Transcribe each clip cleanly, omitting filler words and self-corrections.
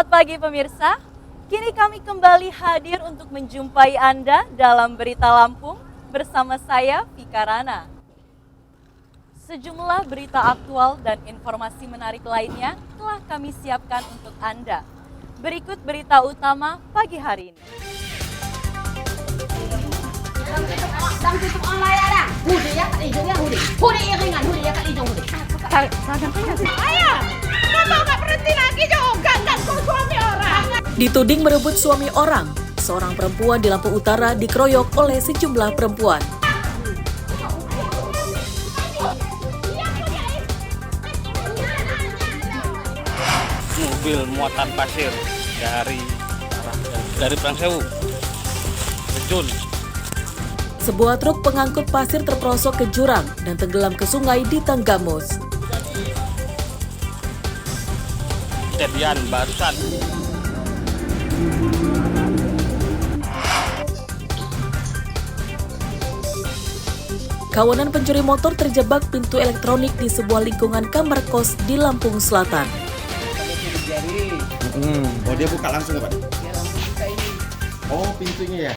Selamat pagi pemirsa, kini kami kembali hadir untuk menjumpai Anda dalam Berita Lampung bersama saya, Vika Rana. Sejumlah berita aktual dan informasi menarik lainnya telah kami siapkan untuk Anda. Berikut berita utama pagi hari ini. Dituding merebut suami orang, seorang perempuan di Lampung Utara dikeroyok oleh sejumlah perempuan. Mobil muatan pasir dari Prangsewu terjun. Sebuah truk pengangkut pasir terperosok ke jurang dan tenggelam ke sungai di Tanggamus. Kejadian barusan. Kawanan pencuri motor terjebak pintu elektronik di sebuah lingkungan kamar kos di Lampung Selatan. Oh, dia buka langsung Pak? Dia langsung buka ini. Oh, pintunya ya.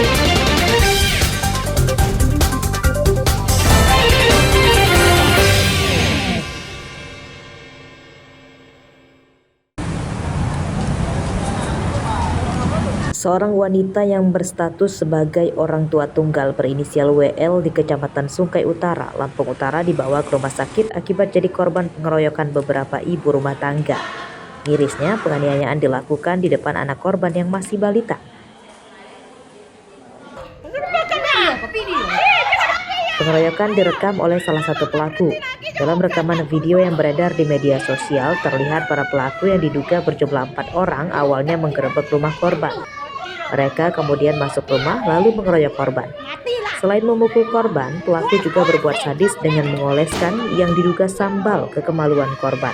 Seorang wanita yang berstatus sebagai orang tua tunggal berinisial WL di Kecamatan Sungkai Utara, Lampung Utara dibawa ke rumah sakit akibat jadi korban pengeroyokan beberapa ibu rumah tangga. Mirisnya, penganiayaan dilakukan di depan anak korban yang masih balita. Pengeroyokan direkam oleh salah satu pelaku. Dalam rekaman video yang beredar di media sosial, terlihat para pelaku yang diduga berjumlah 4 orang awalnya menggerebek rumah korban. Mereka kemudian masuk rumah lalu mengeroyok korban. Selain memukul korban, pelaku juga berbuat sadis dengan mengoleskan yang diduga sambal ke kemaluan korban.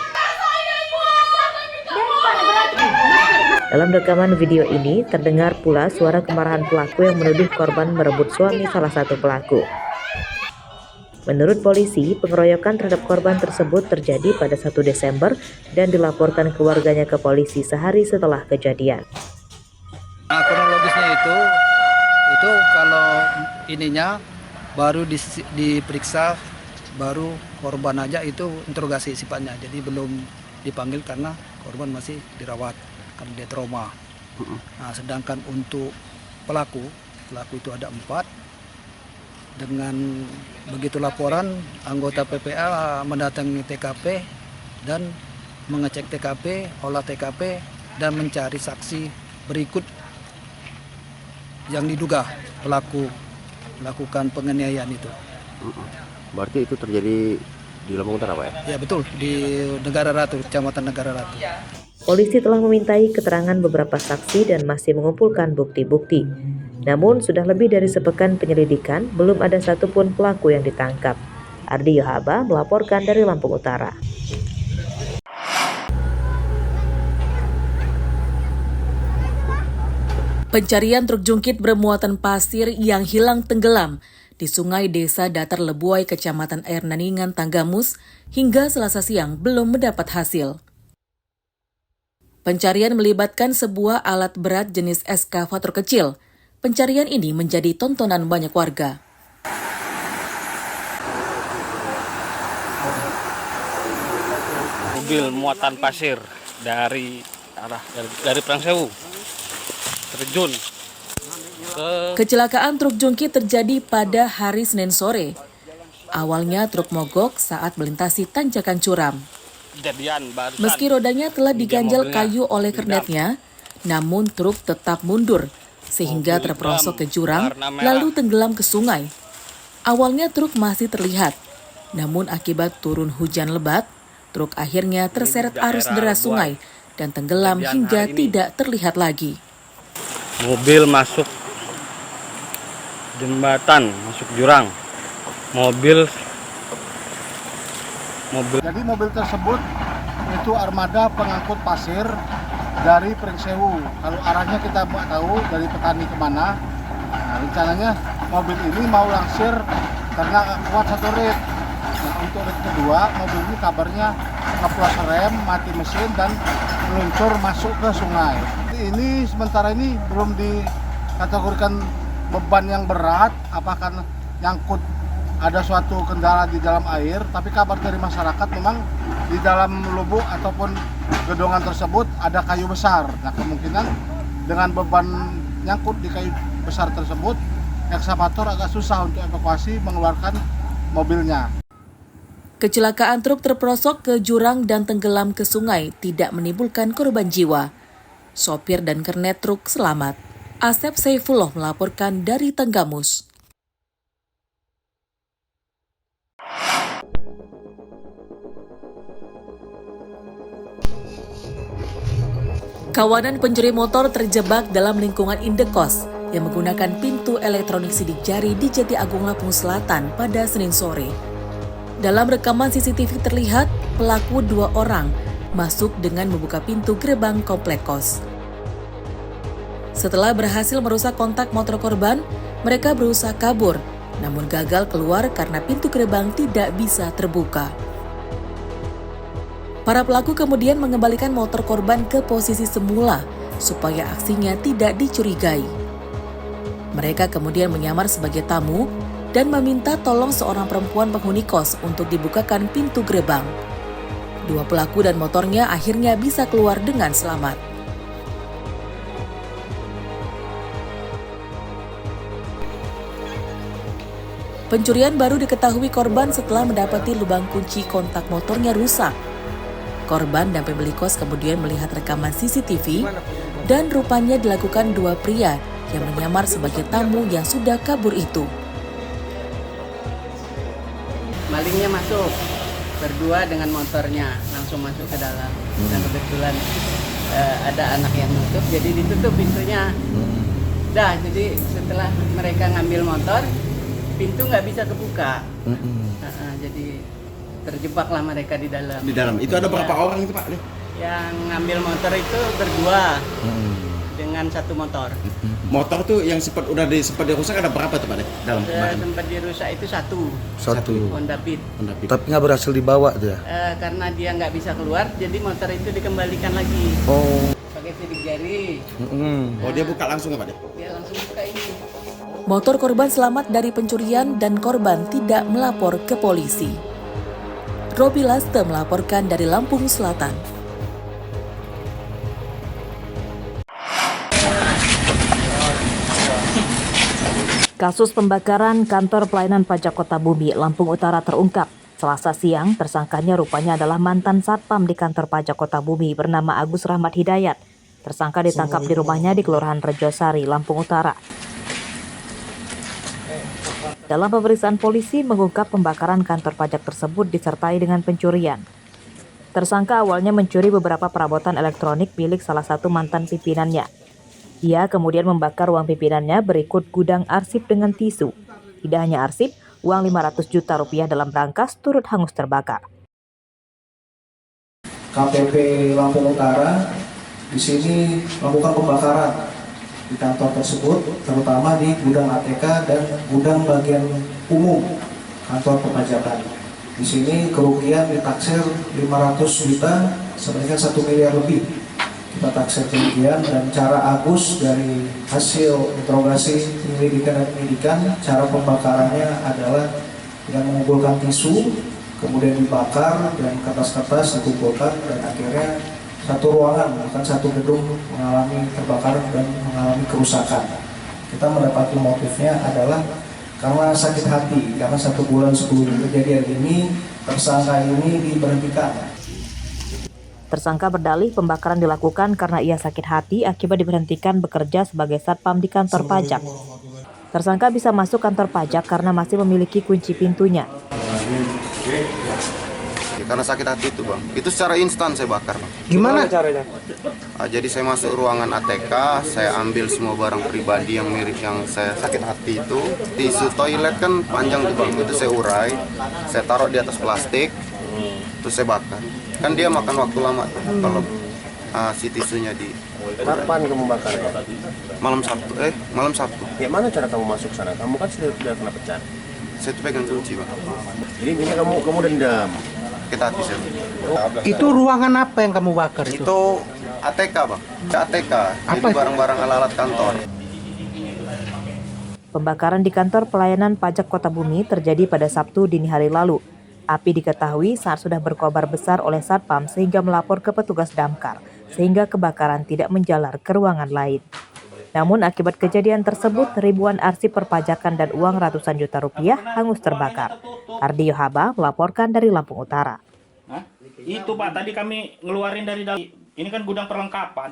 Dalam rekaman video ini, terdengar pula suara kemarahan pelaku yang menuduh korban merebut suami salah satu pelaku. Menurut polisi, pengeroyokan terhadap korban tersebut terjadi pada 1 Desember dan dilaporkan keluarganya ke polisi sehari setelah kejadian. Nah, kronologisnya itu kalau ininya baru diperiksa, baru korban aja itu interogasi sifatnya, jadi belum dipanggil karena korban masih dirawat karena dia trauma. Nah, sedangkan untuk pelaku itu ada 4. Dengan begitu laporan, anggota PPA mendatangi TKP dan mengecek TKP, olah TKP dan mencari saksi berikut yang diduga pelaku melakukan penganiayaan itu. Berarti itu terjadi di Lampung Utara, Pak ya? Ya betul, di Negara Ratu, Kecamatan Negara Ratu. Polisi telah memintai keterangan beberapa saksi dan masih mengumpulkan bukti-bukti. Namun sudah lebih dari sepekan penyelidikan, belum ada satupun pelaku yang ditangkap. Ardi Yohaba melaporkan dari Lampung Utara. Pencarian truk jungkit bermuatan pasir yang hilang tenggelam di sungai desa Datar Lebuai, Kecamatan Air Naningan, Tanggamus, hingga Selasa siang belum mendapat hasil. Pencarian melibatkan sebuah alat berat jenis eskavator kecil. Pencarian ini menjadi tontonan banyak warga. Mobil muatan pasir dari Prangsewu terjun. Kecelakaan truk jungkit terjadi pada hari Senin sore. Awalnya truk mogok saat melintasi tanjakan curam. Kejadian barusan. Meski rodanya telah diganjal kayu oleh kernetnya, namun truk tetap mundur sehingga terperosok ke jurang lalu tenggelam ke sungai. Awalnya truk masih terlihat, namun akibat turun hujan lebat, truk akhirnya terseret arus deras sungai dan tenggelam hingga tidak terlihat lagi. Mobil masuk jembatan, masuk jurang. Jadi mobil tersebut itu armada pengangkut pasir dari Prangsewu. Kalau arahnya kita nggak tahu dari petani kemana. Nah, rencananya mobil ini mau langsir karena kuat satu rit. Nah, untuk rit kedua mobil ini kabarnya ngeplos rem, mati mesin dan meluncur masuk ke sungai. Ini sementara ini belum dikategorikan beban yang berat, apakah nyangkut ada suatu kendala di dalam air, tapi kabar dari masyarakat memang di dalam lubuk ataupun gedongan tersebut ada kayu besar. Nah, kemungkinan dengan beban nyangkut di kayu besar tersebut, ekskavator agak susah untuk evakuasi mengeluarkan mobilnya. Kecelakaan truk terperosok ke jurang dan tenggelam ke sungai tidak menimbulkan korban jiwa. Sopir dan kernet truk selamat. Asep Saifullah melaporkan dari Tenggamus. Kawanan pencuri motor terjebak dalam lingkungan indekos yang menggunakan pintu elektronik sidik jari di Jati Agung Lampung Selatan pada Senin sore. Dalam rekaman CCTV terlihat pelaku 2 orang masuk dengan membuka pintu gerbang komplek kos. Setelah berhasil merusak kontak motor korban, mereka berusaha kabur, namun gagal keluar karena pintu gerbang tidak bisa terbuka. Para pelaku kemudian mengembalikan motor korban ke posisi semula supaya aksinya tidak dicurigai. Mereka kemudian menyamar sebagai tamu dan meminta tolong seorang perempuan penghuni kos untuk dibukakan pintu gerbang. 2 pelaku dan motornya akhirnya bisa keluar dengan selamat. Pencurian baru diketahui korban setelah mendapati lubang kunci kontak motornya rusak. Korban dan pemilik kos kemudian melihat rekaman CCTV dan rupanya dilakukan 2 pria yang menyamar sebagai tamu yang sudah kabur itu. Malingnya masuk berdua dengan motornya, langsung masuk ke dalam. Dan kebetulan ada anak yang nutup, jadi ditutup pintunya. Jadi setelah mereka ngambil motor, pintu nggak bisa kebuka. Jadi terjebaklah mereka di dalam. Di dalam itu ada berapa orang itu, Pak? Yang ngambil motor itu berdua dengan 1 motor. Motor tuh yang sempat dirusak ada berapa tuh, Pak? Dalam kemarin? Sempat dirusak itu 1 Honda Beat. Tapi nggak berhasil dibawa tuh ya? Karena dia nggak bisa keluar, jadi motor itu dikembalikan lagi. Pakai sidik jari. Oh, dia buka langsung ya, Pak? Dia langsung buka ini. Motor korban selamat dari pencurian dan korban tidak melapor ke polisi. Robi Laste melaporkan dari Lampung Selatan. Kasus pembakaran kantor pelayanan pajak Kota Bumi, Lampung Utara terungkap. Selasa siang, tersangkanya rupanya adalah mantan satpam di kantor pajak Kota Bumi bernama Agus Rahmat Hidayat. Tersangka ditangkap di rumahnya di Kelurahan Rejosari, Lampung Utara. Dalam pemeriksaan polisi mengungkap pembakaran kantor pajak tersebut disertai dengan pencurian. Tersangka awalnya mencuri beberapa perabotan elektronik milik salah satu mantan pimpinannya. Ia kemudian membakar uang pimpinannya berikut gudang arsip dengan tisu. Tidak hanya arsip, uang 500 juta rupiah dalam brankas turut hangus terbakar. KPP Lampung Utara di sini melakukan pembakaran di kantor tersebut, terutama di gudang ATK dan gudang bagian umum kantor perpajakan. Di sini kerugian ditaksir 500 juta, sebanyak 1 miliar lebih. Kita taksir kerugian dan cara Agus dari hasil interogasi penyelidikan dan penyidikan, cara pembakarannya adalah dengan mengumpulkan tisu, kemudian dibakar dan kertas-kertas dikumpulkan dan akhirnya satu ruangan, bahkan satu gedung mengalami terbakar dan mengalami kerusakan. Kita mendapati motifnya adalah karena sakit hati, karena 1 bulan sebelum kejadian ini tersangka ini diberhentikan. Tersangka berdalih pembakaran dilakukan karena ia sakit hati akibat diberhentikan bekerja sebagai satpam di kantor pajak. Tersangka bisa masuk kantor pajak karena masih memiliki kunci pintunya. Karena sakit hati itu, Bang. Itu secara instan saya bakar, Bang. Gimana caranya? Jadi saya masuk ruangan ATK, saya ambil semua barang pribadi yang mirip yang saya sakit hati itu. Tisu toilet kan panjang tuh, Bang. Itu saya urai, saya taruh di atas plastik, terus saya bakar. Kan dia makan waktu lama tuh, kalau si tisunya di. Kapan kamu bakarnya? Malam Sabtu. Ya, mana cara kamu masuk sana? Kamu kan sudah kena pecat. Saya tuh pegang kunci, Bang. Jadi intinya kamu dendam. sakit hati saya. Itu ruangan apa yang kamu bakar itu? Itu ATK bang, ATK, jadi barang-barang alat kantor. Pembakaran di kantor pelayanan pajak Kota Bumi terjadi pada Sabtu dini hari lalu. Api diketahui saat sudah berkobar besar oleh Satpam sehingga melapor ke petugas damkar, sehingga kebakaran tidak menjalar ke ruangan lain. Namun akibat kejadian tersebut, ribuan arsip perpajakan dan uang ratusan juta rupiah hangus terbakar. Ardi Yohaba melaporkan dari Lampung Utara. Itu Pak, tadi kami ngeluarin dari dalam. Ini kan gudang perlengkapan.